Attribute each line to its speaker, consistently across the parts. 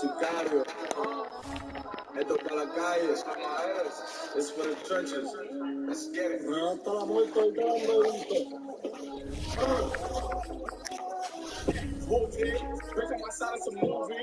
Speaker 1: sicario. Esto es para la calle, it's for the trenches. Let's get it. Hasta la muerte del bitch, on my side of some movie.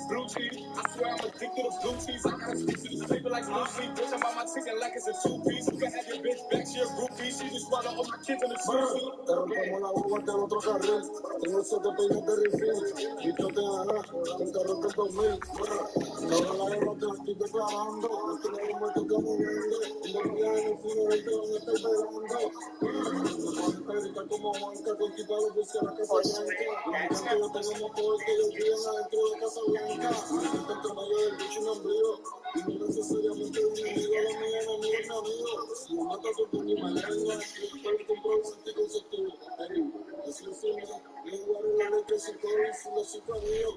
Speaker 1: Blue cheese, I swear I'm addicted to blue cheese. I gotta stick to this paper like blue cheese. Bitch, I'm on my chicken like it's a two-piece. You can have your bitch back, she a groupie. She just swallow all my kids in the sushi. Te rompemos la boba del otro carril. Tengo 7 peines de refill. Bicho te gana, un carro que 2000. Ahora la guerra te estoy declarando. Esto no lo meto como vende. Y no me en el fino del dedo, me estoy pegando. Perica como Juanca, con tipo de oficial que se tranca. La yo tengo más poder que yo viven adentro de Casa Blanca. Intento medio del bicho un embrido. Y no necesariamente un enemigo, lo mío enemigo es mi amigo. Si me matas con mi malaria, pero compro un anticonceptivo. Así es una, le guardo la leche sin COVID, si lo siento mío.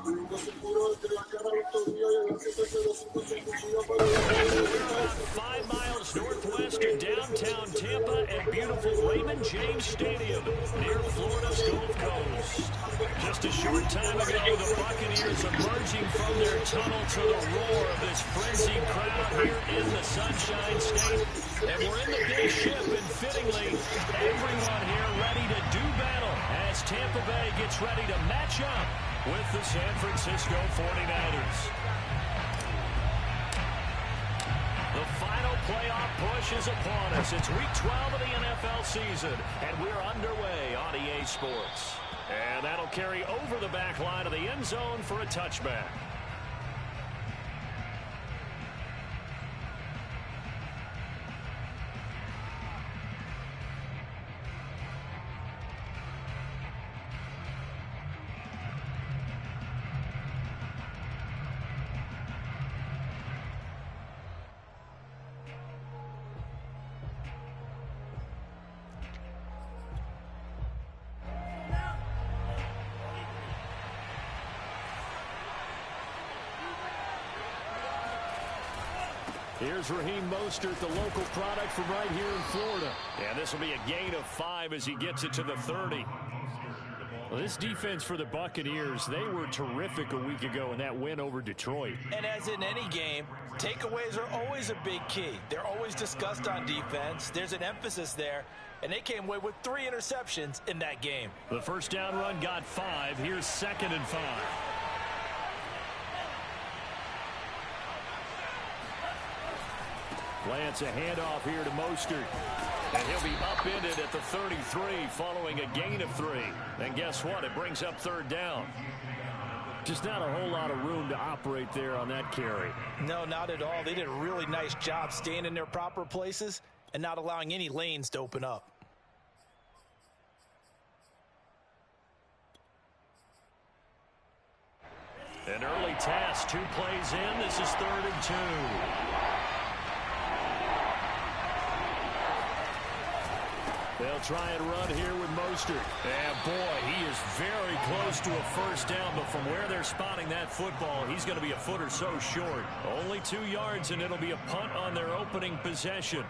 Speaker 1: Nunca se puro entre la cara los tobillos y el 705 sin cuchillo para la
Speaker 2: We're about 5 miles northwest of downtown Tampa at beautiful Raymond James Stadium near Florida's Gulf Coast. Just a short time ago, the Buccaneers emerging from their tunnel to the roar of this frenzied crowd here in the Sunshine State. And we're in the big ship, and fittingly, everyone here ready to do battle as Tampa Bay gets ready to match up with the San Francisco 49ers. The final playoff push is upon us. It's week 12 of the NFL season, and we're underway on EA Sports. And that'll carry over the back line of the end zone for a touchback. Here's Raheem Mostert, the local product from right here in Florida. And this will be a gain of 5 as he gets it to the 30. Well, this defense for the Buccaneers, they were terrific a week ago in that win over Detroit.
Speaker 3: And as in any game, takeaways are always a big key. They're always discussed on defense. There's an emphasis there, and they came away with 3 interceptions in that game.
Speaker 2: The first down run got 5. Here's 2nd and 5. Lance, a handoff here to Mostert. And he'll be upended at the 33 following a gain of 3. And guess what? It brings up 3rd down. Just not a whole lot of room to operate there on that carry.
Speaker 3: No, not at all. They did a really nice job staying in their proper places and not allowing any lanes to open up.
Speaker 2: An early task, 2 plays in. This is 3rd and 2. They'll try and run here with Mostert. And boy, he is very close to a first down, but from where they're spotting that football, he's going to be a foot or so short. Only 2 yards, and it'll be a punt on their opening possession.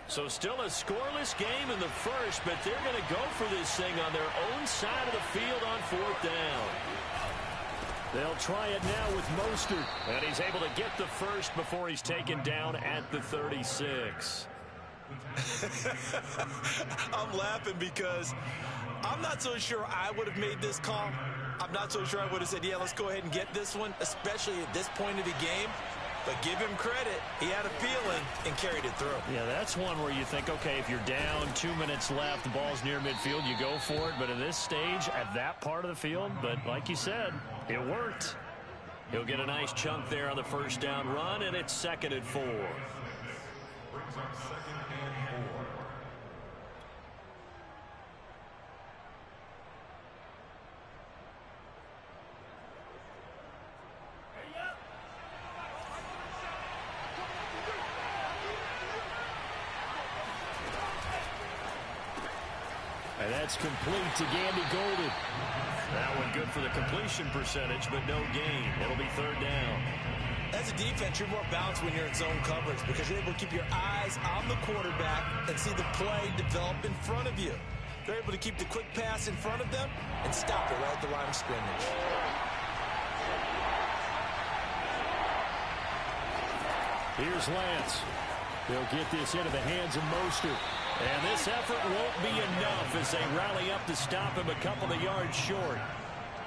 Speaker 2: So still a scoreless game in the first, but they're going to go for this thing on their own side of the field on 4th down. They'll try it now with Mostert, and he's able to get the first before he's taken down at the 36.
Speaker 3: I'm laughing because I'm not so sure I would have made this call. I'm not so sure I would have said, yeah, let's go ahead and get this one, especially at this point of the game. But give him credit. He had a feeling and carried it through.
Speaker 2: Yeah, that's one where you think, okay, if you're down, 2 minutes left, the ball's near midfield, you go for it. But in this stage, at that part of the field, but like you said, it worked. He'll get a nice chunk there on the first down run, and it's 2nd and 4. And that's complete to Gandy Golden. That one good for the completion percentage, but no gain. It'll be third down.
Speaker 3: As a defense, you're more balanced when you're in zone coverage because you're able to keep your eyes on the quarterback and see the play develop in front of you. They're able to keep the quick pass in front of them and stop it right at the line of scrimmage.
Speaker 2: Here's Lance. They'll get this into the hands of Mostert. And this effort won't be enough as they rally up to stop him a couple of yards short.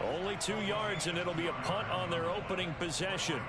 Speaker 2: Only 2 yards, and it'll be a punt on their opening possession.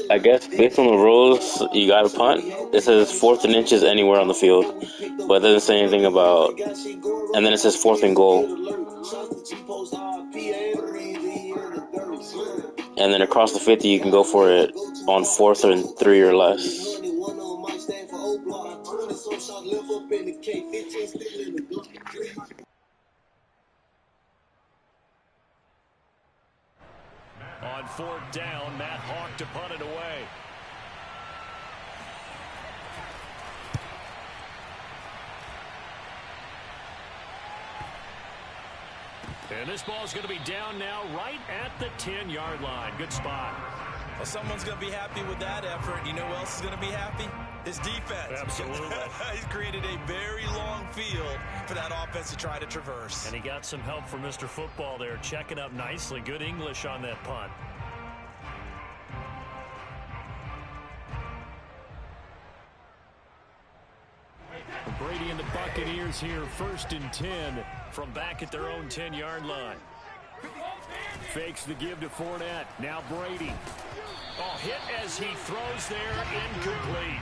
Speaker 1: I guess based on the rules, you got to punt. It says 4th and inches anywhere on the field, but it doesn't say anything about. And then it says 4th and goal. And then across the 50, you can go for it on 4th and 3 or less.
Speaker 2: On 4th down, Matt Hawk to punt it away. And this ball's going to be down now right at the 10-yard line. Good spot.
Speaker 3: Well, someone's going to be happy with that effort. You know who else is going to be happy? His defense.
Speaker 2: Absolutely.
Speaker 3: He's created a very long field for that offense to try to traverse.
Speaker 2: And he got some help from Mr. Football there, checking up nicely. Good English on that punt. Brady and the Buccaneers here, 1st and 10 from back at their own 10-yard line. Fakes the give to Fournette. Now Brady. Oh, hit as he throws there, incomplete.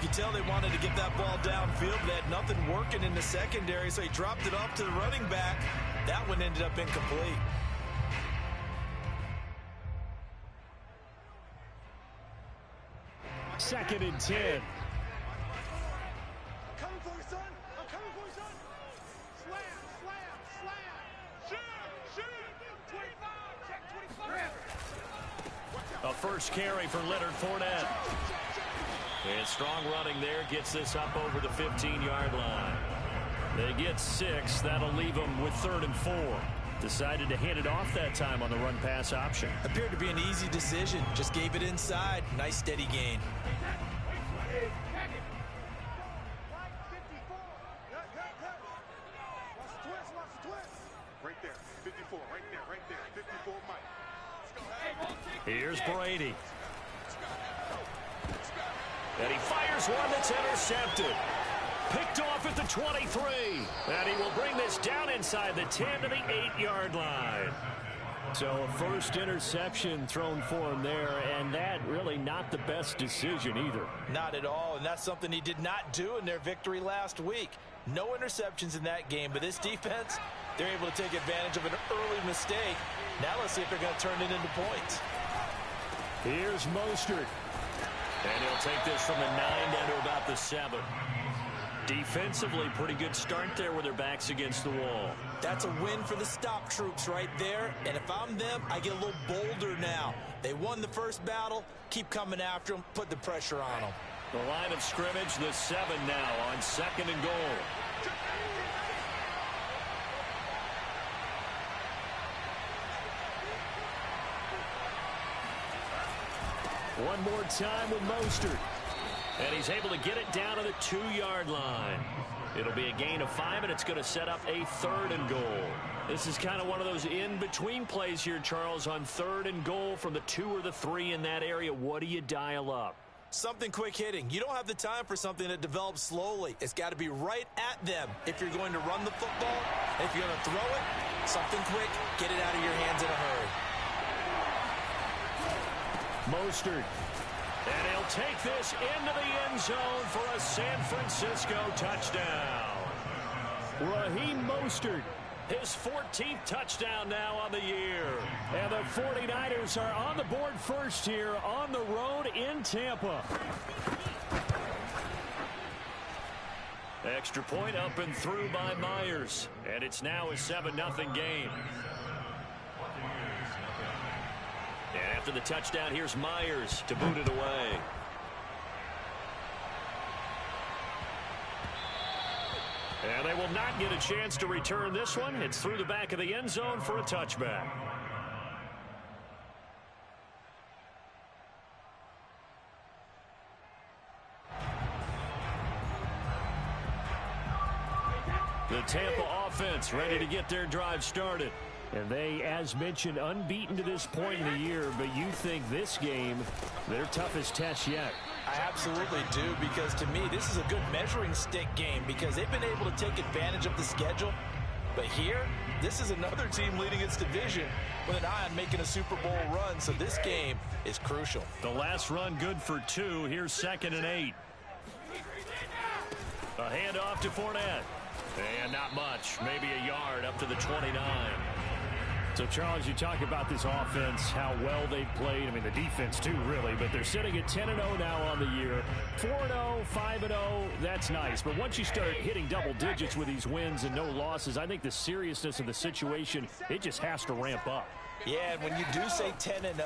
Speaker 3: You can tell they wanted to get that ball downfield, but they had nothing working in the secondary, so he dropped it off to the running back. That one ended up incomplete.
Speaker 2: Second and 10. A first carry for Leonard Fournette. And strong running there gets this up over the 15-yard line. They get 6. That'll leave them with 3rd and 4. Decided to hand it off that time on the run-pass option.
Speaker 3: Appeared to be an easy decision. Just gave it inside. Nice steady gain.
Speaker 4: Right there. 54. Right there. 54 Mike.
Speaker 2: Here's Brady. And he fires one that's intercepted. Picked off at the 23. And he will bring this down inside the 10 to the 8-yard line. So a first interception thrown for him there, and that really not the best decision either.
Speaker 3: Not at all, and that's something he did not do in their victory last week. No interceptions in that game, but this defense, they're able to take advantage of an early mistake. Now let's see if they're going to turn it into points.
Speaker 2: Here's Mostert. And he'll take this from the 9 down to about the 7. Defensively, pretty good start there with their backs against the wall.
Speaker 3: That's a win for the stop troops right there. And if I'm them, I get a little bolder now. They won the first battle. Keep coming after them. Put the pressure on them.
Speaker 2: The line of scrimmage, the 7 now on 2nd and goal. One more time with Mostert. And he's able to get it down to the 2-yard line. It'll be a gain of 5, and it's going to set up a 3rd and goal. This is kind of one of those in-between plays here, Charles, on 3rd and goal from the 2 or the 3 in that area. What do you dial up?
Speaker 3: Something quick hitting. You don't have the time for something that develops slowly. It's got to be right at them if you're going to run the football. If you're going to throw it, something quick, get it out of your hands in a hurry. Mostert. And he'll take this into the end zone for a San Francisco touchdown. Raheem Mostert, his 14th touchdown now on the year. And the 49ers are on the board first here on the road in Tampa. Extra point up and through by Myers. And it's now a 7-0 game. And after the touchdown, here's Myers to boot it away. And they will not get a chance to return this one. It's through the back of the end zone for a touchback. The Tampa offense ready to get their drive started. And they, as mentioned, unbeaten to this point in the year, but you think this game, their toughest test yet.
Speaker 5: I absolutely do, because to me, this is a good measuring stick game because they've been able to take advantage of the schedule. But here, this is another team leading its division with an eye on making a Super Bowl run, so this game is crucial.
Speaker 2: The last run good for 2. Here's 2nd and 8. A handoff to Fournette. And not much, maybe a yard up to the 29. So, Charles, you talk about this offense, how well they've played. I mean, the defense, too, really. But they're sitting at 10-0 now on the year. 4-0, 5-0, that's nice. But once you start hitting double digits with these wins and no losses, I think the seriousness of the situation, it just has to ramp up.
Speaker 5: Yeah, and when you do say 10-0,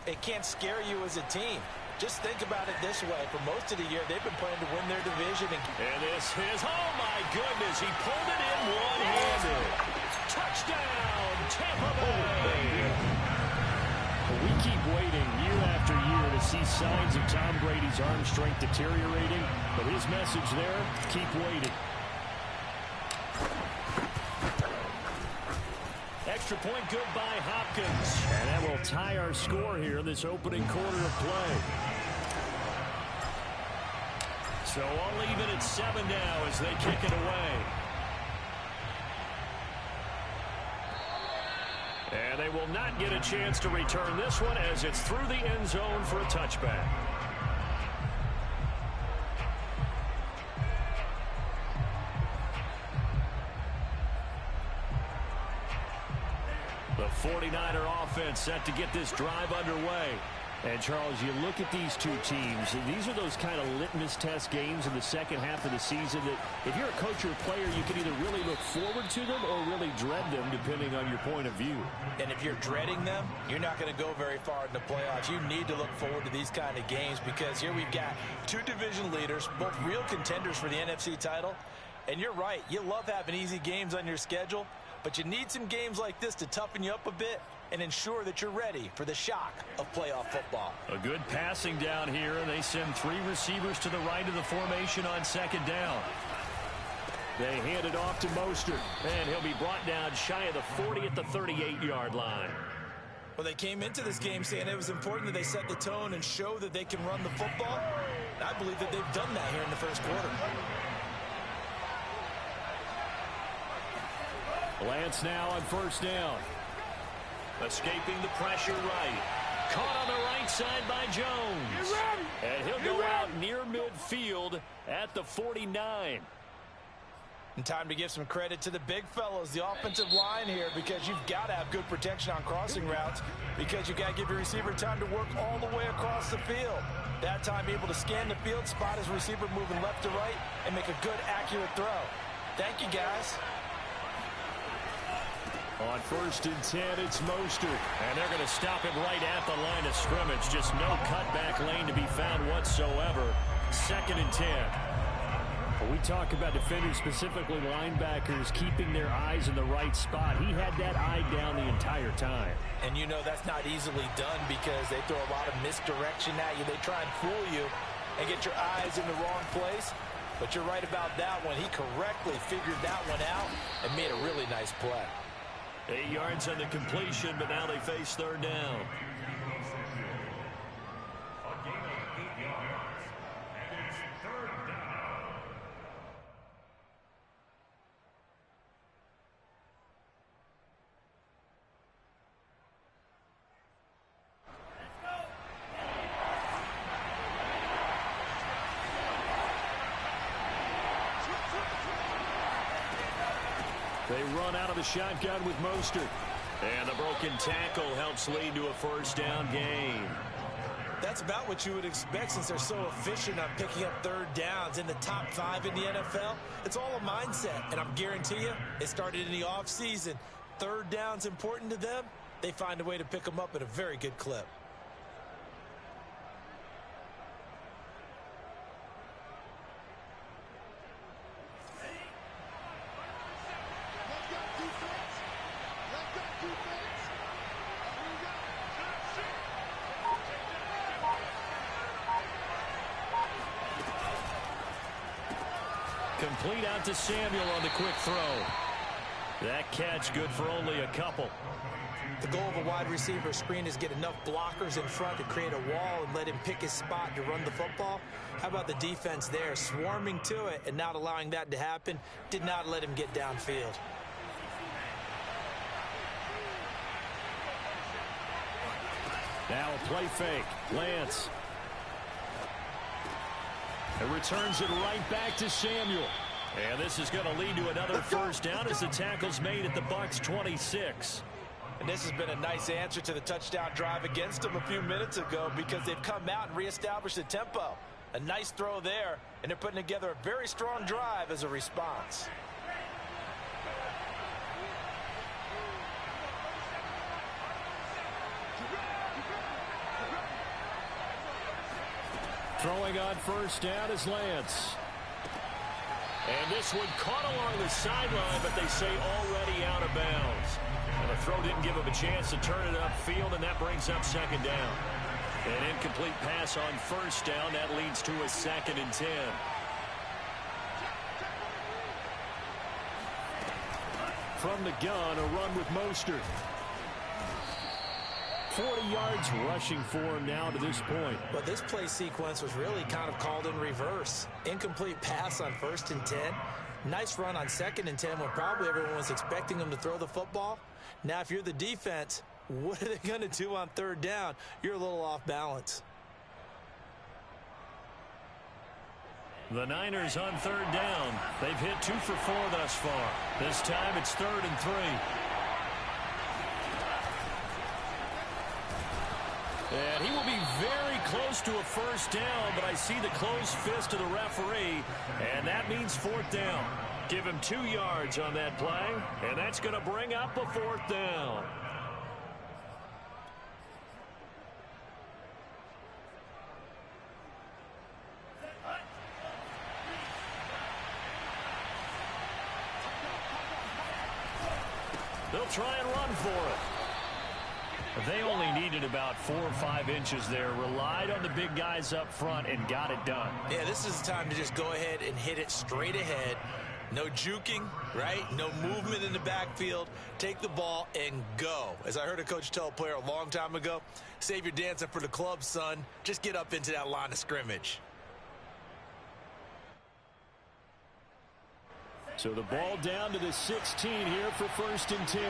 Speaker 5: it can't scare you as a team. Just think about it this way. For most of the year, they've been playing to win their division.
Speaker 2: And this is, oh, my goodness, he pulled it in one-handed. Touchdown, Tampa Bay.
Speaker 1: We keep waiting year after year to see signs of Tom Brady's arm strength deteriorating, but his message there, keep waiting.
Speaker 2: Extra point good by Hopkins.
Speaker 1: And that will tie our score here in this opening quarter of play.
Speaker 2: So all even at 7 now as they kick it away. And they will not get a chance to return this one as it's through the end zone for a touchback. The 49er offense set to get this drive underway.
Speaker 1: And, Charles, you look at these two teams, these are those kind of litmus test games in the second half of the season that if you're a coach or a player, you can either really look forward to them or really dread them, depending on your point of view.
Speaker 5: And if you're dreading them, you're not going to go very far in the playoffs. You need to look forward to these kind of games because here we've got two division leaders, both real contenders for the NFC title. And you're right, you love having easy games on your schedule, but you need some games like this to toughen you up a bit and ensure that you're ready for the shock of playoff football.
Speaker 2: A good passing down here, and they send 3 receivers to the right of the formation on 2nd down.
Speaker 1: They hand it off to Mostert.
Speaker 2: And he'll be brought down shy of the 40 at the 38-yard line.
Speaker 5: Well, they came into this game saying it was important that they set the tone and show that they can run the football. I believe that they've done that here in the first quarter.
Speaker 1: Lance now on 1st down.
Speaker 2: Escaping the pressure right. Caught on the right side by Jones. And he'll go out near midfield at the 49.
Speaker 5: And time to give some credit to the big fellows, the offensive line here, because you've got to have good protection on crossing routes because you've got to give your receiver time to work all the way across the field. That time able to scan the field, spot his receiver moving left to right, and make a good, accurate throw. Thank you, guys.
Speaker 1: On 1st and 10, it's Mostert.
Speaker 2: And they're going to stop him right at the line of scrimmage. Just no cutback lane to be found whatsoever. 2nd and 10. When we talk about defenders, specifically linebackers, keeping their eyes in the right spot, he had that eye down the entire time.
Speaker 5: And you know that's not easily done because they throw a lot of misdirection at you. They try and fool you and get your eyes in the wrong place. But you're right about that one. He correctly figured that one out and made a really nice play.
Speaker 2: 8 yards on the completion, but now they face 3rd down. They run out of the shotgun with Mostert. And the broken tackle helps lead to a 1st down gain.
Speaker 5: That's about what you would expect since they're so efficient on picking up 3rd downs in the top 5 in the NFL. It's all a mindset, and I'm guarantee you it started in the offseason. 3rd down's important to them. They find a way to pick them up at a very good clip.
Speaker 2: Complete out to Samuel on the quick throw. That catch good for only a couple.
Speaker 5: The goal of a wide receiver screen is get enough blockers in front to create a wall and let him pick his spot to run the football. How about the defense there, swarming to it and not allowing that to happen? Did not let him get downfield.
Speaker 2: Now a play fake. Lance. It returns it right back to Samuel. And this is going to lead to another 1st down as the tackle's made at the Bucs 26.
Speaker 5: And this has been a nice answer to the touchdown drive against them a few minutes ago because they've come out and reestablished the tempo. A nice throw there, and they're putting together a very strong drive as a response.
Speaker 2: Throwing on 1st down is Lance. And this one caught along the sideline, but they say already out of bounds. And the throw didn't give him a chance to turn it upfield, and that brings up 2nd down. An incomplete pass on 1st down. That leads to a 2nd and 10. From the gun, a run with Mostert. 40 yards rushing for him now to this point.
Speaker 5: But this play sequence was really kind of called in reverse. Incomplete pass on 1st and 10. Nice run on 2nd and 10 when probably everyone was expecting him to throw the football. Now, if you're the defense, what are they going to do on 3rd down? You're a little off balance.
Speaker 2: The Niners on 3rd down. They've hit 2 for 4 thus far. This time it's 3rd and 3. And he will be very close to a 1st down, but I see the closed fist of the referee, and that means 4th down. Give him 2 yards on that play, and that's going to bring up a 4th down. They'll try and run for it. They only needed about 4 or 5 inches there, relied on the big guys up front, and got it done.
Speaker 5: Yeah, this is the time to just go ahead and hit it straight ahead. No juking, right? No movement in the backfield. Take the ball and go. As I heard a coach tell a player a long time ago, save your dancing for the club, son. Just get up into that line of scrimmage.
Speaker 2: So the ball down to the 16 here for 1st and 10.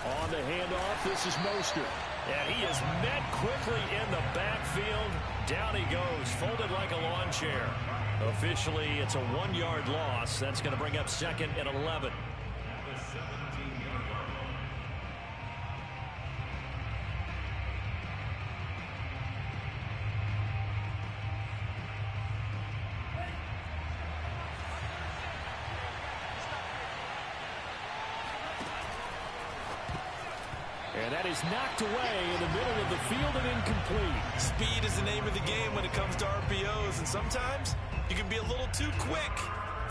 Speaker 2: On the handoff, this is Mostert. And he is met quickly in the backfield. Down he goes, folded like a lawn chair. Officially, it's a 1-yard loss. That's going to bring up 2nd and 11. And that is knocked away in the middle of the field and incomplete.
Speaker 3: Speed is the name of the game when it comes to RPOs, and sometimes you can be a little too quick,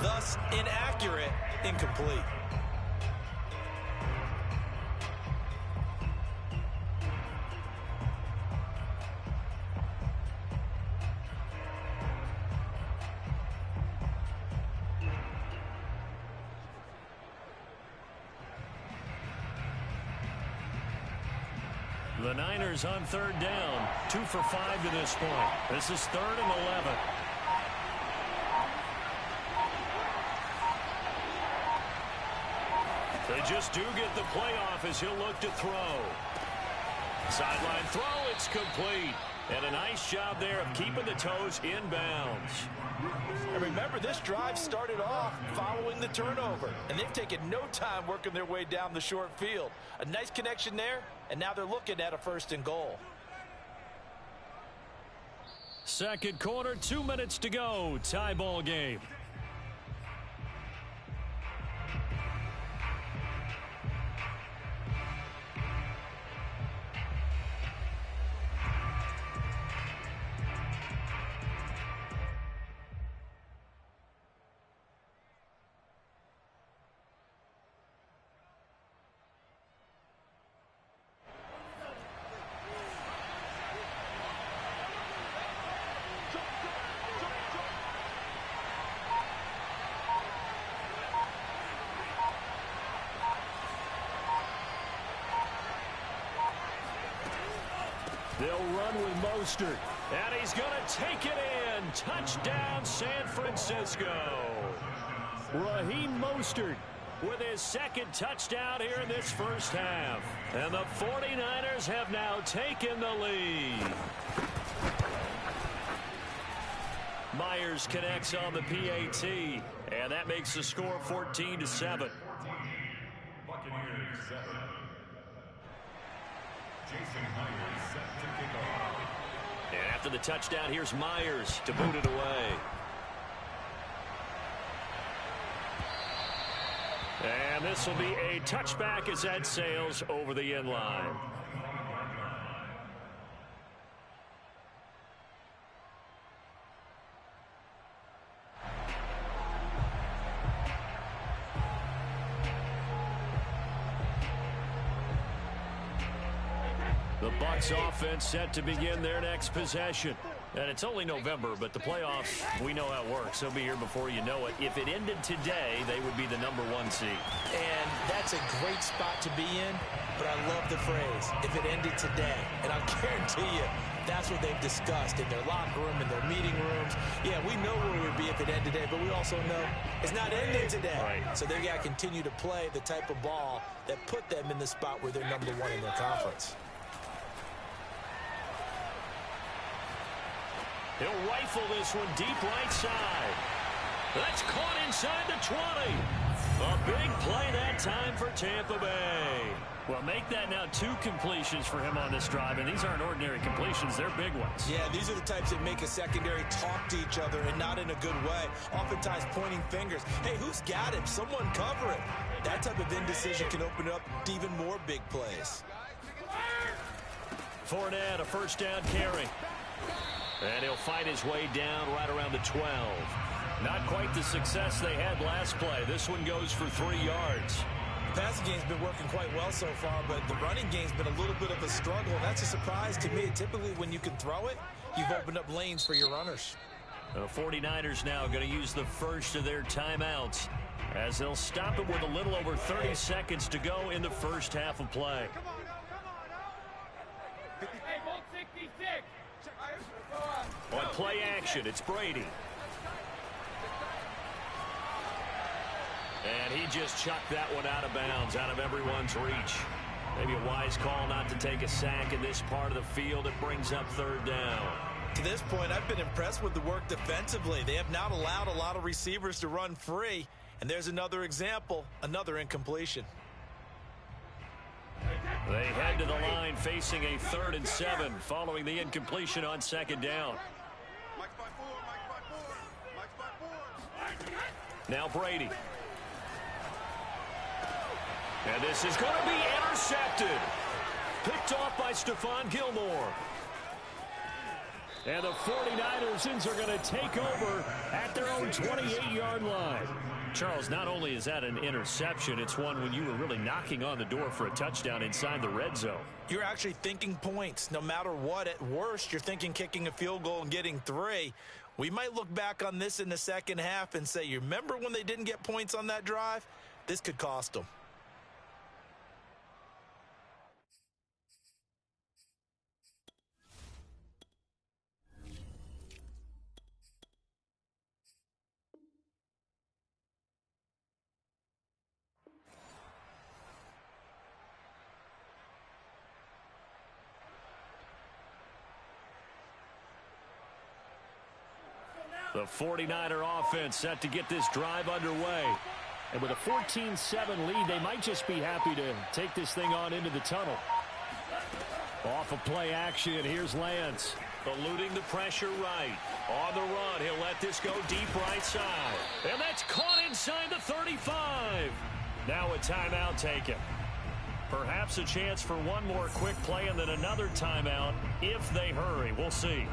Speaker 3: thus inaccurate, incomplete.
Speaker 2: The Niners on third down. 2 for 5 to this point. This is 3rd and 11. They just do get the playoff as he'll look to throw. Sideline throw, it's complete. And a nice job there of keeping the toes in bounds.
Speaker 5: And remember, this drive started off following the turnover, and they've taken no time working their way down the short field. A nice connection there, and now they're looking at a 1st and goal.
Speaker 2: Second quarter, 2 minutes to go. Tie ball game. They'll run with Mostert. And he's going to take it in. Touchdown, San Francisco. Raheem Mostert with his 2nd touchdown here in this first half. And the 49ers have now taken the lead. Myers connects on the PAT. And that makes the score 14-7.
Speaker 4: Buccaneers 7. Jason Myers set to kick off.
Speaker 2: And after the touchdown, here's Myers to boot it away. And this will be a touchback as that sails over the end line. The Bucs offense set to begin their next possession. And it's only November, but the playoffs, we know how it works. They'll be here before you know it. If it ended today, they would be the #1 seed.
Speaker 5: And that's a great spot to be in, but I love the phrase, if it ended today. And I'll guarantee you, that's what they've discussed in their locker room, in their meeting rooms. Yeah, we know where we would be if it ended today, but we also know it's not ending today.
Speaker 2: Right.
Speaker 5: So they've got to continue to play the type of ball that put them in the spot where they're #1 in their conference.
Speaker 2: He'll rifle this one deep right side. That's caught inside the 20. A big play that time for Tampa Bay. Well, make that now 2 completions for him on this drive, and these aren't ordinary completions. They're big ones.
Speaker 5: Yeah, these are the types that make a secondary talk to each other, and not in a good way. Oftentimes pointing fingers. Hey, who's got him? Someone cover it. That type of indecision can open up to even more big plays.
Speaker 2: Fournette, a 1st down carry. And he'll fight his way down right around the 12. Not quite the success they had last play. This one goes for 3 yards.
Speaker 5: The passing game's been working quite well so far, but the running game's been a little bit of a struggle. That's a surprise to me. Typically, when you can throw it, you've opened up lanes for your runners.
Speaker 2: The 49ers now going to use the first of their timeouts as they'll stop it with a little over 30 seconds to go in the first half of play. On play action, it's Brady. And he just chucked that one out of bounds, out of everyone's reach. Maybe a wise call not to take a sack in this part of the field. It brings up 3rd down.
Speaker 5: To this point, I've been impressed with the work defensively. They have not allowed a lot of receivers to run free. And there's another example, another incompletion.
Speaker 2: They head to the line facing a 3rd and 7 following the incompletion on 2nd down. Now Brady. And this is going to be intercepted. picked off by Stephon Gilmore. And the 49ers are going to take over at their own 28-yard line. Charles, not only is that an interception, it's one when you were really knocking on the door for a touchdown inside the red zone.
Speaker 5: You're actually thinking points. No matter what, at worst, you're thinking kicking a field goal and getting 3. We might look back on this in the second half and say, you remember when they didn't get points on that drive? This could cost them.
Speaker 2: The 49er offense set to get this drive underway. And with a 14-7 lead, they might just be happy to take this thing on into the tunnel. Off of play action, here's Lance. Eluding the pressure right. On the run, he'll let this go deep right side. And that's caught inside the 35. Now a timeout taken. Perhaps a chance for one more quick play and then another timeout if they hurry. We'll see.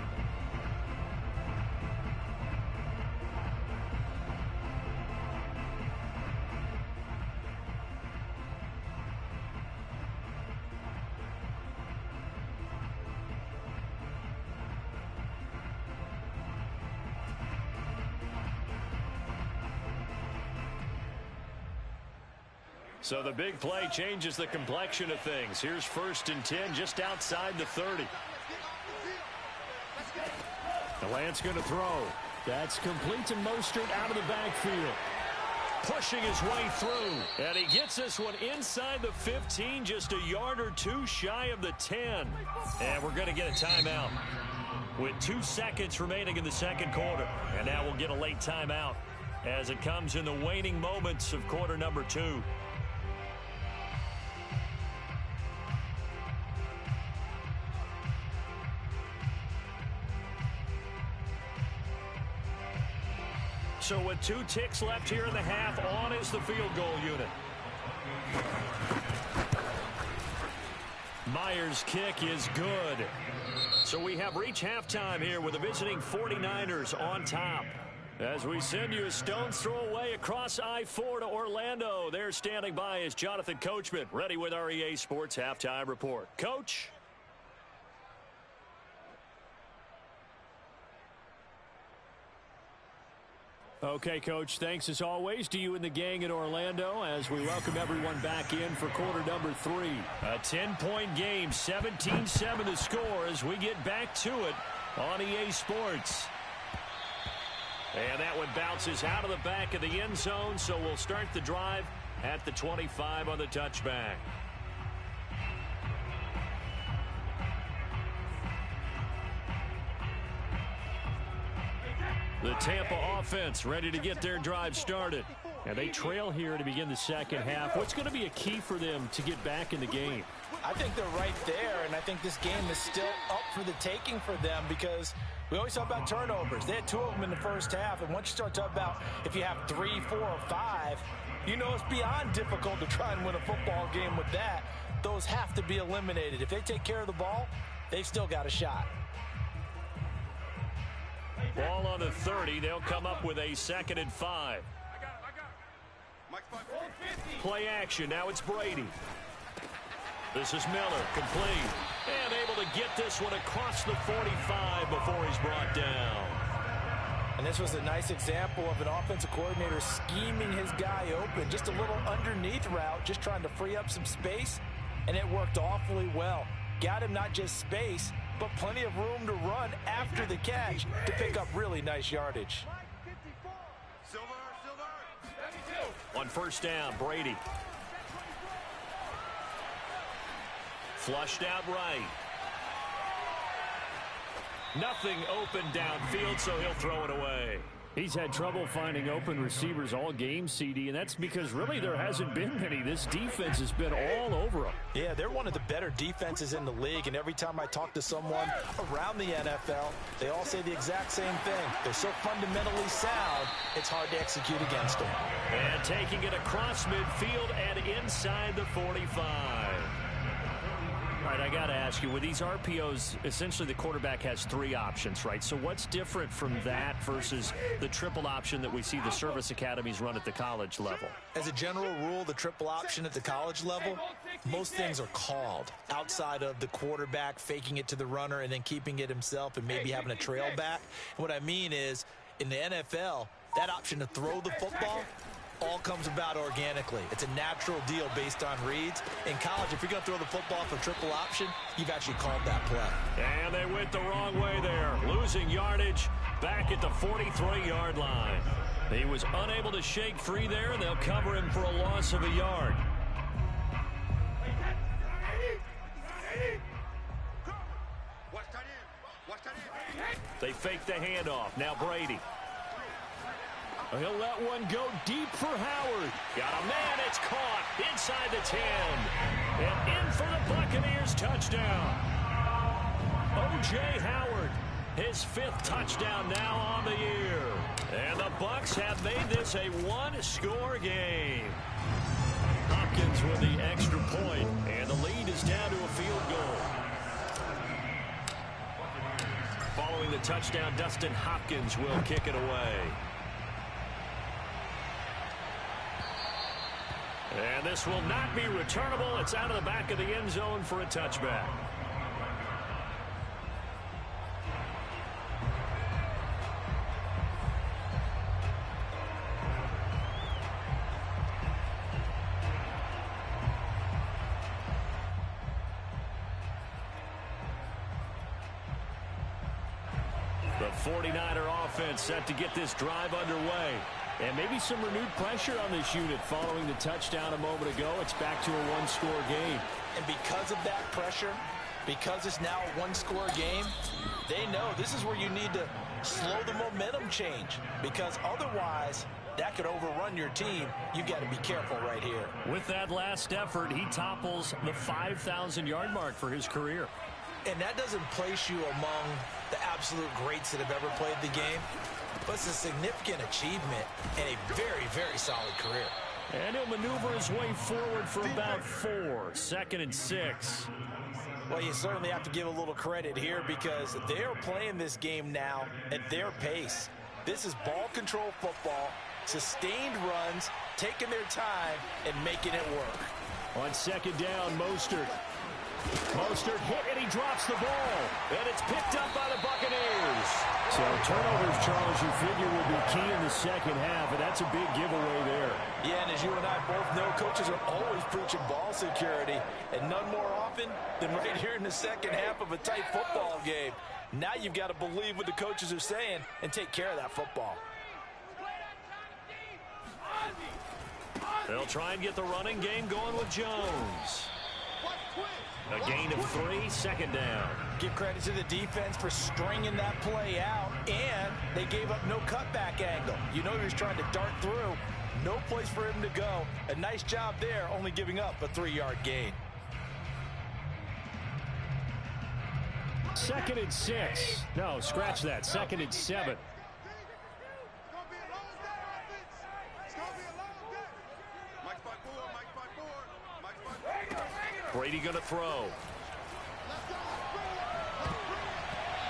Speaker 2: So the big play changes the complexion of things. Here's 1st and 10 just outside the 30. The Lance going to throw. That's complete to Mostert out of the backfield. Pushing his way through. And he gets this one inside the 15, just a yard or 2 shy of the 10. And we're going to get a timeout with 2 seconds remaining in the second quarter. And now we'll get a late timeout as it comes in the waning moments of quarter number 2. So with 2 ticks left here in the half, on is the field goal unit. Myers' kick is good. So we have reached halftime here with the visiting 49ers on top. As we send you a stone's throw away across I-4 to Orlando. There standing by is Jonathan Coachman, ready with our EA Sports Halftime Report. Coach? Okay, Coach, thanks as always to you and the gang in Orlando as we welcome everyone back in for quarter number 3. A 10-point game, 17-7 the score as we get back to it on EA Sports. And that one bounces out of the back of the end zone, so we'll start the drive at the 25 on the touchback. The Tampa offense ready to get their drive started. And they trail here to begin the second half. What's going to be a key for them to get back in the game?
Speaker 5: I think they're right there, and I think this game is still up for the taking for them because we always talk about turnovers. They had 2 of them in the first half, and once you start talking about if you have 3, 4, or 5, you know it's beyond difficult to try and win a football game with that. Those have to be eliminated. If they take care of the ball, they've still got a shot.
Speaker 2: Ball on the 30. They'll come up with a 2nd and 5. Play action. Now it's Brady. This is Miller. Complete. And able to get this one across the 45 before he's brought down.
Speaker 5: And this was a nice example of an offensive coordinator scheming his guy open. Just a little underneath route, just trying to free up some space. And it worked awfully well. Got him not just space, but plenty of room to run after the catch to pick up really nice yardage.
Speaker 2: On 1st down, Brady. Flushed out right. Nothing open downfield, so he'll throw it away. He's had trouble finding open receivers all game, CD, and that's because really there hasn't been many. This defense has been all over them.
Speaker 5: Yeah, they're one of the better defenses in the league, and every time I talk to someone around the NFL, they all say the exact same thing. They're so fundamentally sound, it's hard to execute against them.
Speaker 2: And taking it across midfield and inside the 45. right, I got to ask you, with these RPOs, essentially the quarterback has 3 options, right? So what's different from that versus the triple option that we see the service academies run at the college level?
Speaker 5: As a general rule, the triple option at the college level, most things are called outside of the quarterback faking it to the runner and then keeping it himself and maybe having a trail back. And what I mean is, in the NFL, that option to throw the football all comes about organically. It's a natural deal based on reads. In college, if you're going to throw the football for triple option, you've actually called that play.
Speaker 2: And they went the wrong way there, losing yardage back at the 43-yard line. He was unable to shake free there, and they'll cover him for a loss of a yard. They fake the handoff. Now Brady. He'll let one go deep for Howard. Got a man. It's caught inside the 10. And in for the Buccaneers touchdown. O.J. Howard, his 5th touchdown now on the year. And the Bucs have made this a 1-score game. Hopkins with the extra point, and the lead is down to a field goal. Following the touchdown, Dustin Hopkins will kick it away. And this will not be returnable. It's out of the back of the end zone for a touchback. The 49er offense set to get this drive underway. And maybe some renewed pressure on this unit following the touchdown a moment ago. It's back to a 1-score game.
Speaker 5: And because of that pressure, because it's now a 1-score game, they know this is where you need to slow the momentum change. Because otherwise, that could overrun your team. You've got to be careful right here.
Speaker 2: With that last effort, he topples the 5,000-yard mark for his career.
Speaker 5: And that doesn't place you among the absolute greats that have ever played the game. But it's a significant achievement and a very, very solid career.
Speaker 2: And he'll maneuver his way forward for about 4. 2nd and 6.
Speaker 5: Well, you certainly have to give a little credit here because they're playing this game now at their pace. This is ball control football, sustained runs, taking their time, and making it work.
Speaker 2: On 2nd down, Mostert hit, and he drops the ball. And it's picked up by the Buccaneers. So turnovers, Charles, you figure will be key in the second half, and that's a big giveaway there.
Speaker 5: Yeah, and as you and I both know, coaches are always preaching ball security, and none more often than right here in the second half of a tight football game. Now you've got to believe what the coaches are saying and take care of that football.
Speaker 2: They'll try and get the running game going with Jones. A gain of 3, 2nd down.
Speaker 5: Give credit to the defense for stringing that play out, and they gave up no cutback angle. You know he was trying to dart through. No place for him to go. A nice job there, only giving up a 3-yard gain.
Speaker 2: 2nd and 6. No, scratch that. 2nd and 7. Brady going to throw.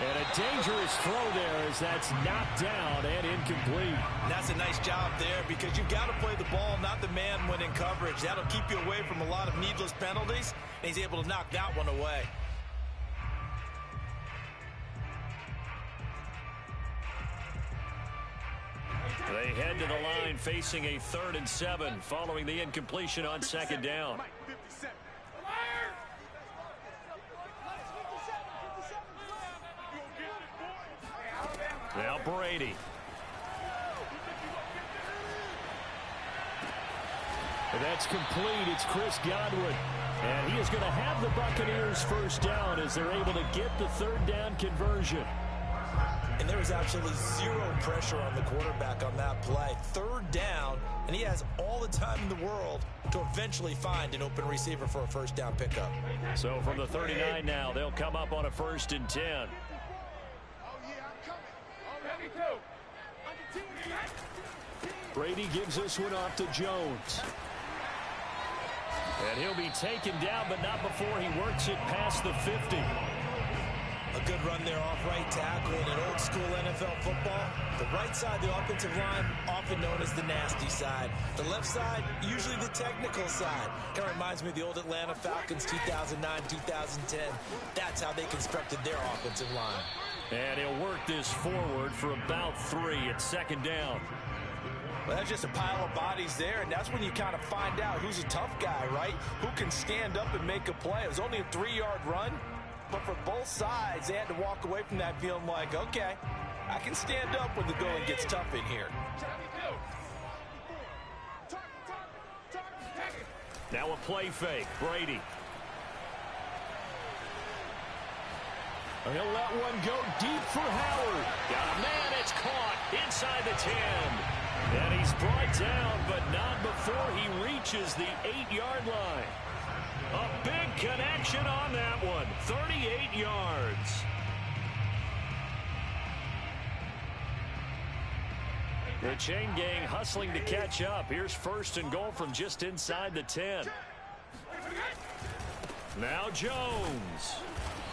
Speaker 2: And a dangerous throw there as that's knocked down and incomplete.
Speaker 5: That's a nice job there because you've got to play the ball, not the man when in coverage. That'll keep you away from a lot of needless penalties, and he's able to knock that one away.
Speaker 2: They head to the line facing a 3rd and 7 following the incompletion on 2nd down. Now Brady. And that's complete. It's Chris Godwin. And he is going to have the Buccaneers first down as they're able to get the 3rd down conversion.
Speaker 5: And there was absolutely zero pressure on the quarterback on that play. 3rd down, and he has all the time in the world to eventually find an open receiver for a first down pickup.
Speaker 2: So from the 39 now, they'll come up on a 1st and 10. Brady gives this one off to Jones. And he'll be taken down, but not before he works it past the 50.
Speaker 3: A good run there off right tackle in an old school NFL football. The right side, the offensive line, often known as the nasty side. The left side, usually the technical side. Kind of reminds me of the old Atlanta Falcons 2009, 2010. That's how they constructed their offensive line.
Speaker 2: And he'll work this forward for about 3 at second down.
Speaker 5: Well, that's just a pile of bodies there, and that's when you kind of find out who's a tough guy, right? Who can stand up and make a play. It was only a 3-yard run. But for both sides, they had to walk away from that feeling like, okay, I can stand up when the going gets tough in here.
Speaker 2: Now a play fake. Brady. He'll let one go deep for Howard. Got a man, it's caught inside the 10. And he's brought down, but not before he reaches the 8-yard line. A big connection on that one. 38 yards. The chain gang hustling to catch up. Here's first and goal from just inside the 10. Now Jones.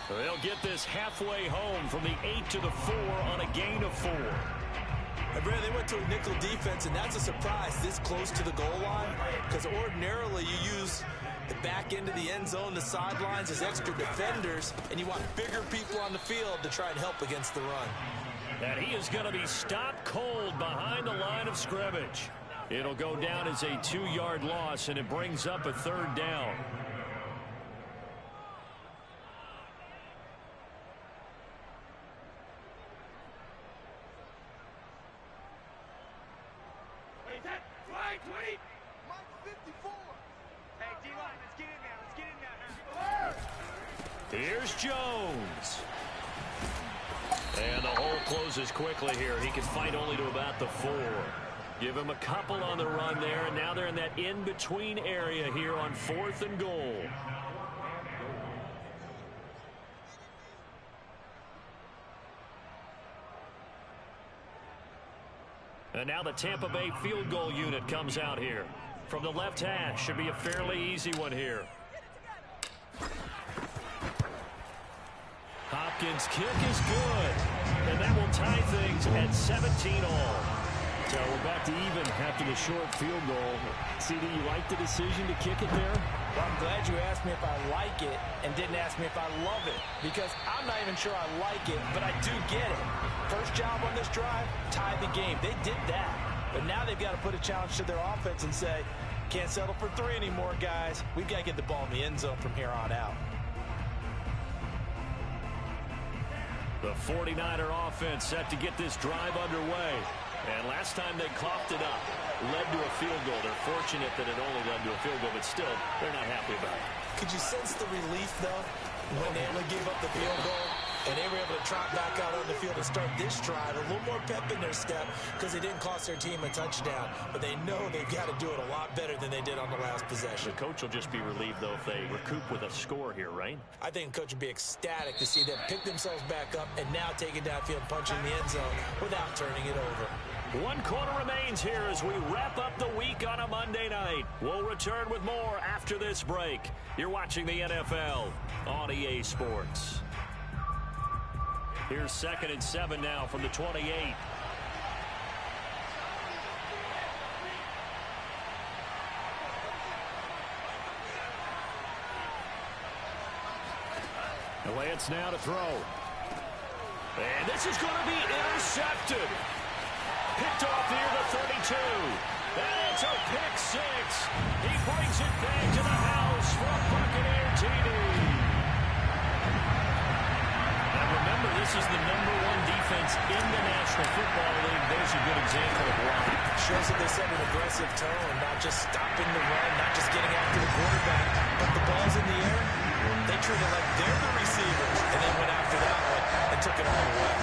Speaker 2: They'll get this halfway home from the 8 to the 4 on a gain of 4.
Speaker 3: And Brad, they went to a nickel defense, and that's a surprise this close to the goal line, because ordinarily you use the back end of the end zone, the sidelines as extra defenders, and you want bigger people on the field to try and help against the run.
Speaker 2: And he is going to be stopped cold behind the line of scrimmage. It'll go down as a 2-yard loss, and it brings up a 3rd down. Here's Jones. And the hole closes quickly here. He can fight only to about the 4. Give him a couple on the run there, and now they're in that in-between area here on 4th and goal. And now the Tampa Bay field goal unit comes out here. From the left hash, should be a fairly easy one here. Hopkins' kick is good. And that will tie things at 17 all. So we're back to even after the short field goal. CD, you like the decision to kick it there?
Speaker 5: Well, I'm glad you asked me if I like it and didn't ask me if I love it, because I'm not even sure I like it, but I do get it. First job on this drive, tie the game. They did that. But now they've got to put a challenge to their offense and say, can't settle for 3 anymore, guys. We've got to get the ball in the end zone from here on out.
Speaker 2: The 49er offense set to get this drive underway. And last time they coughed it up, led to a field goal. They're fortunate that it only led to a field goal, but still, they're not happy about it.
Speaker 3: Could you sense the relief, though, when they only gave up the field goal and they were able to trot back out on the field and start this drive? A little more pep in their step because they didn't cost their team a touchdown, but they know they've got to do it a lot better than they did on the last possession.
Speaker 2: The coach will just be relieved, though, if they recoup with a score here, right?
Speaker 3: I think the coach would be ecstatic to see them pick themselves back up and now take it downfield, punching the end zone without turning it over.
Speaker 2: 1 quarter remains here as we wrap up the week on a Monday night. We'll return with more after this break. You're watching the NFL on EA Sports. Here's 2nd and 7 now from the 28. The Lance now to throw. And this is going to be intercepted. Picked off near the 32. And it's a pick 6. He brings it back to the house for a Buccaneer TD. And remember, this is the #1 defense in the National Football League. There's a good example of why.
Speaker 3: Shows that they set an aggressive tone, not just stopping the run, not just getting after the quarterback, but the ball's in the air. They treat it like they're the receivers, and then went after that one and took it all away.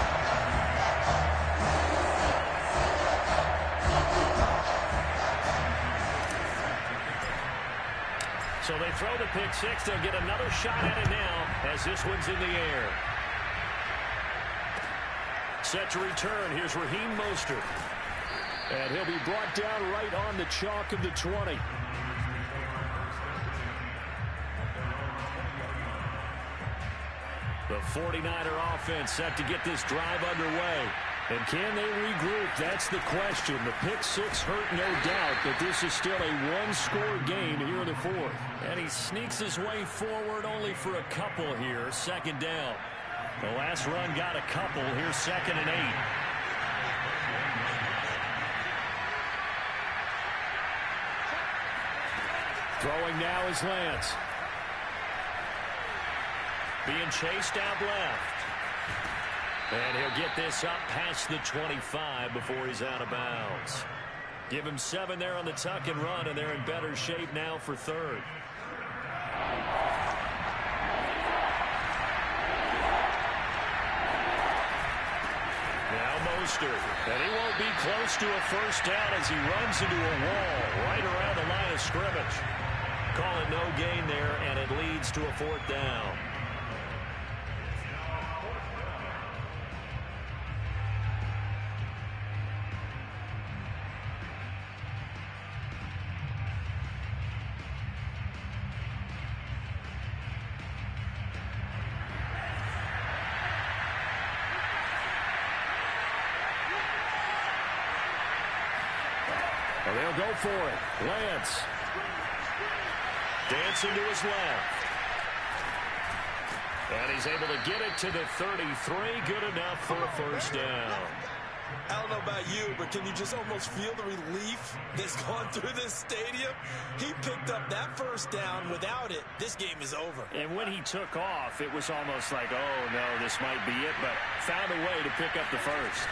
Speaker 2: So they throw the pick 6. They'll get another shot at it now as this one's in the air. Set to return. Here's Raheem Mostert. And he'll be brought down right on the chalk of the 20. 49er offense set to get this drive underway. And can they regroup? That's the question. The pick six hurt, no doubt, but this is still a one-score game here in the fourth. And he sneaks his way forward only for a couple here. Second down. The last run got a couple. Here's 2nd and 8. Throwing now is Lance. Being chased out left. And he'll get this up past the 25 before he's out of bounds. Give him 7 there on the tuck and run, and they're in better shape now for third. Now Mostert, and he won't be close to a first down as he runs into a wall right around the line of scrimmage. Call it no gain there, and it leads to a 4th down. Well, they'll go for it. Lance. Dancing to his left. And he's able to get it to the 33. Good enough for a first down.
Speaker 3: I don't know about you, but can you just almost feel the relief that's gone through this stadium? He picked up that first down. Without it, this game is over.
Speaker 2: And when he took off, it was almost like, oh, no, this might be it, but found a way to pick up the first.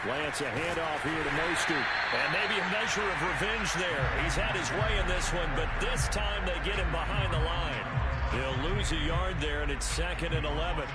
Speaker 2: Lance, a handoff here to Mostert. And maybe a measure of revenge there. He's had his way in this one, but this time they get him behind the line. He'll lose a yard there, and it's 2nd and 11.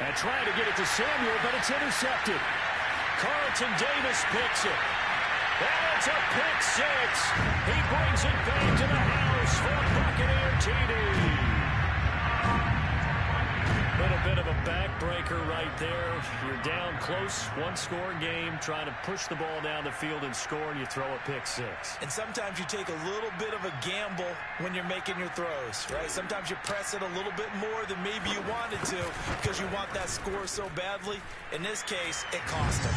Speaker 2: And trying to get it to Samuel, but it's intercepted. Carlton Davis picks it. And it's a pick six. He brings it back to the house for a Buccaneer TD. Little bit of a backbreaker right there. You're down close, one-score game, trying to push the ball down the field and score, and you throw a pick six.
Speaker 3: And sometimes you take a little bit of a gamble when you're making your throws, right? Sometimes you press it a little bit more than maybe you wanted to because you want that score so badly. In this case, it cost him.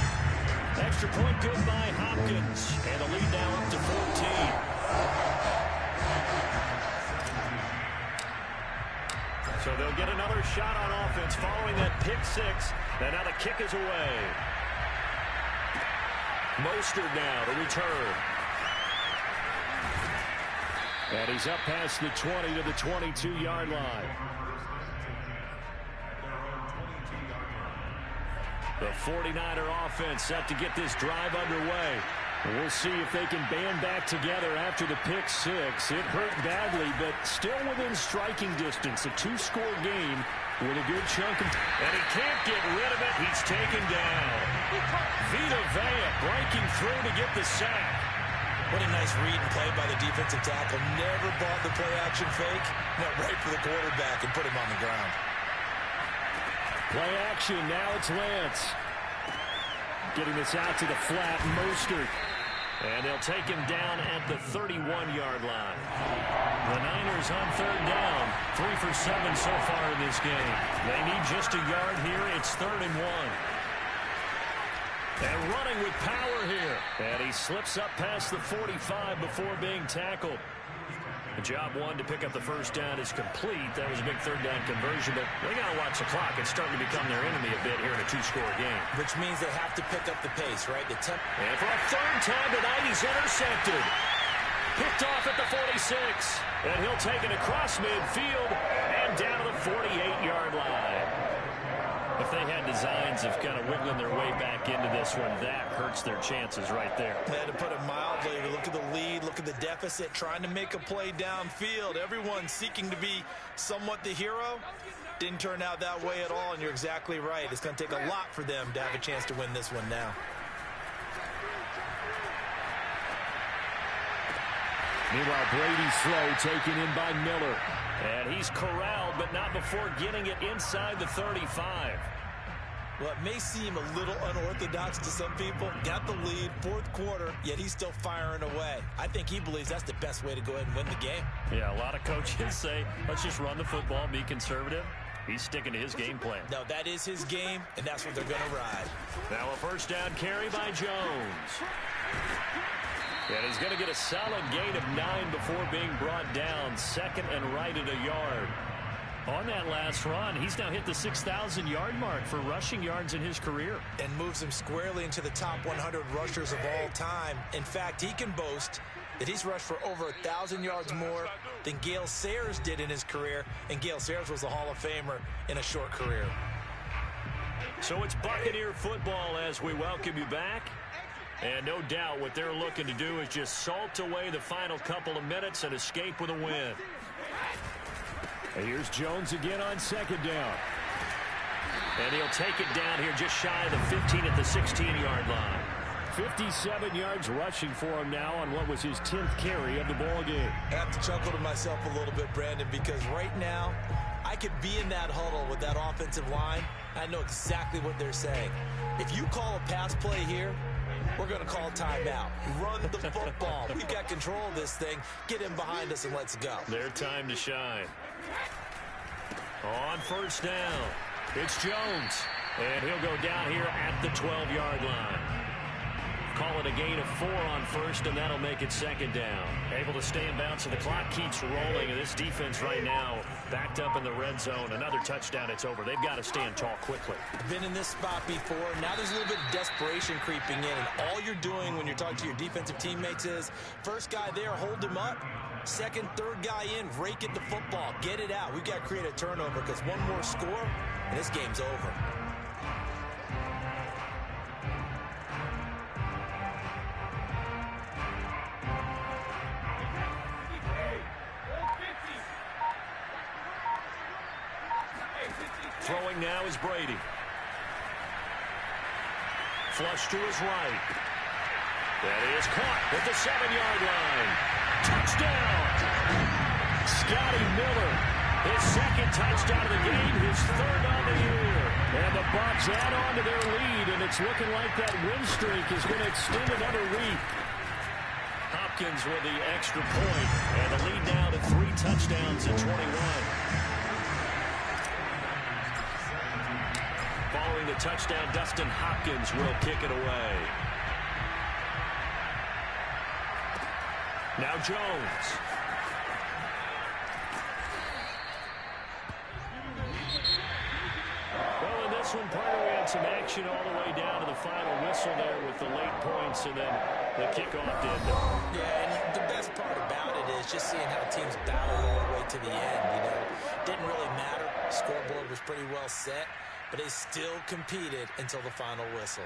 Speaker 2: Extra point good by Hopkins, and the lead now up to 14. So they'll get another shot on offense following that pick six. And now the kick is away. Mostert now to return. And he's up past the 20 to the 22-yard line. The 49er offense set to get this drive underway. We'll see if they can band back together after the pick six. It hurt badly, but still within striking distance. A two-score game with a good chunk of... And he can't get rid of it. He's taken down. Vita Vea breaking through to get the sack.
Speaker 3: What a nice read and play by the defensive tackle. Never bought the play-action fake. Went right for the quarterback and put him on the ground.
Speaker 2: Play action. Now it's Lance. Getting this out to the flat, Mostert. And they'll take him down at the 31-yard line. The Niners on third down. 3 for 7 so far in this game. They need just a yard here. It's 3rd and 1. And running with power here. And he slips up past the 45 before being tackled. Job one to pick up the first down is complete. That was a big third down conversion, but they got to watch the clock. It's starting to become their enemy a bit here in a two-score game.
Speaker 3: Which means they have to pick up the pace, right?
Speaker 2: And for a third time tonight, he's intercepted. Picked off at the 46. And he'll take it across midfield and down to the 48-yard line. If they had designs of kind of wiggling their way back into this one, that hurts their chances right there.
Speaker 3: To put it mildly, look at the lead, look at the deficit, trying to make a play downfield. Everyone seeking to be somewhat the hero. Didn't turn out that way at all, and you're exactly right. It's going to take a lot for them to have a chance to win this one now.
Speaker 2: Meanwhile, Brady slow, taken in by Miller. And he's corralled, but not before getting it inside the 35.
Speaker 3: Well, it may seem a little unorthodox to some people. Got the lead, fourth quarter, yet he's still firing away. I think he believes that's the best way to go ahead and win the game.
Speaker 2: Yeah, a lot of coaches say, let's just run the football, be conservative. He's sticking to his game plan.
Speaker 3: No, that is his game, and that's what they're going to ride.
Speaker 2: Now a first down carry by Jones. And he's going to get a solid gain of 9 before being brought down. Second and right at a yard. On that last run, he's now hit the 6,000-yard mark for rushing yards in his career.
Speaker 3: And moves him squarely into the top 100 rushers of all time. In fact, he can boast that he's rushed for over 1,000 yards more than Gale Sayers did in his career. And Gale Sayers was a Hall of Famer in a short career.
Speaker 2: So it's Buccaneer football as we welcome you back. And no doubt what they're looking to do is just salt away the final couple of minutes and escape with a win. And here's Jones again on second down. And he'll take it down here just shy of the 15 at the 16-yard line. 57 yards rushing for him now on what was his 10th carry of the ball game.
Speaker 3: I have to chuckle to myself a little bit, Brandon, because right now I could be in that huddle with that offensive line. I know exactly what they're saying. If you call a pass play here, we're going to call timeout. Run the football. We've got control of this thing. Get in behind us and let's go.
Speaker 2: Their time to shine. On first down, it's Jones. And he'll go down here at the 12-yard line. Call it a gain of 4 on first, and that'll make it second down. Able to stay in bounds, and the clock keeps rolling. And this defense right now backed up in the red zone. Another touchdown, it's over. They've got to stand tall quickly.
Speaker 3: Been in this spot before. Now there's a little bit of desperation creeping in. And all you're doing when you're talking to your defensive teammates is, first guy there, hold him up. Second, third guy in, rake at the football. Get it out. We've got to create a turnover because one more score, and this game's over.
Speaker 2: Throwing now is Brady. Flush to his right. That is caught at the 7-yard line. Touchdown! Scotty Miller, his second touchdown of the game, his third on the year. And the Bucs add on to their lead, and it's looking like that win streak is going to extend another week. Hopkins with the extra point, and the lead now to 3 touchdowns at 21. Following the touchdown, Dustin Hopkins will kick it away. Now Jones. Well, in this one, Parker, we had some action all the way down to the final whistle there with the late points, and then the kickoff did.
Speaker 3: Yeah, and the best part about it is just seeing how teams battled all the way to the end. You know, didn't really matter. Scoreboard was pretty well set, but they still competed until the final whistle.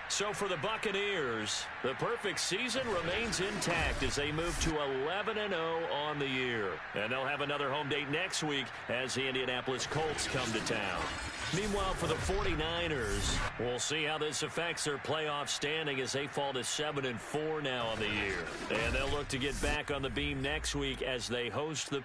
Speaker 2: So for the Buccaneers, the perfect season remains intact as they move to 11-0 on the year. And they'll have another home date next week as the Indianapolis Colts come to town. Meanwhile, for the 49ers, we'll see how this affects their playoff standing as they fall to 7-4 now on the year. And they'll look to get back on the beam next week as they host the